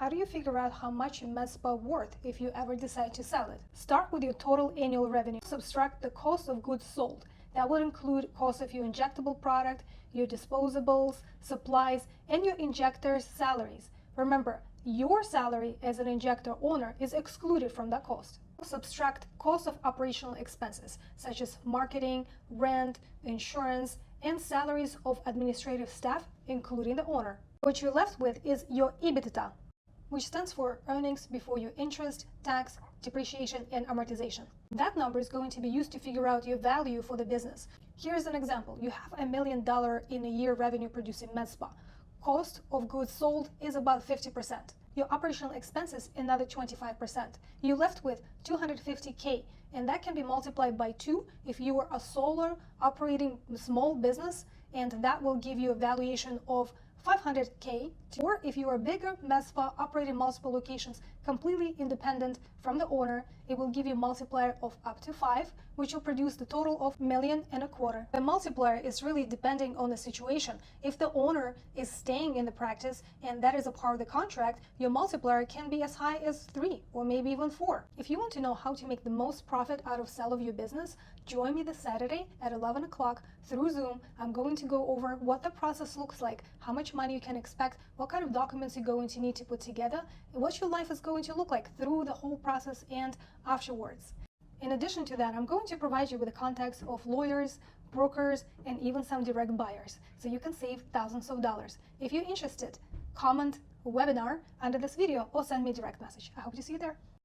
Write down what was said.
how do you figure out how much your med spa worth if you ever decide to sell it? Start with your total annual revenue. Subtract the cost of goods sold. That would include cost of your injectable product, your disposables, supplies, and your injector's salaries. Remember, your salary as an injector owner is excluded from that cost. Subtract cost of operational expenses, such as marketing, rent, insurance, and salaries of administrative staff, including the owner. What you're left with is your EBITDA, which stands for earnings before your interest, tax, depreciation, and amortization. That number is going to be used to figure out your value for the business. Here's an example. You have $1 million in a year revenue producing med spa. Cost of goods sold is about 50%. Your operational expenses, another 25%. You're left with $250K, and that can be multiplied by 2 if you are a solo operating small business, and that will give you a valuation of $500K. Or if you are a bigger med spa operating multiple locations completely independent from the owner, it will give you a multiplier of up to 5, which will produce the total of $1.25 million. The multiplier is really depending on the situation. If the owner is staying in the practice and that is a part of the contract, your multiplier can be as high as 3 or maybe even 4. If you want to know how to make the most profit out of sale of your business, join me this Saturday at 11 o'clock through Zoom. I'm going to go over what the process looks like, how much money you can expect, what kind of documents you're going to need to put together, and what your life is going to look like through the whole process and afterwards. In addition to that, I'm going to provide you with the contacts of lawyers, brokers, and even some direct buyers, so you can save thousands of dollars. If you're interested, comment webinar under this video or send me a direct message. I hope to see you there.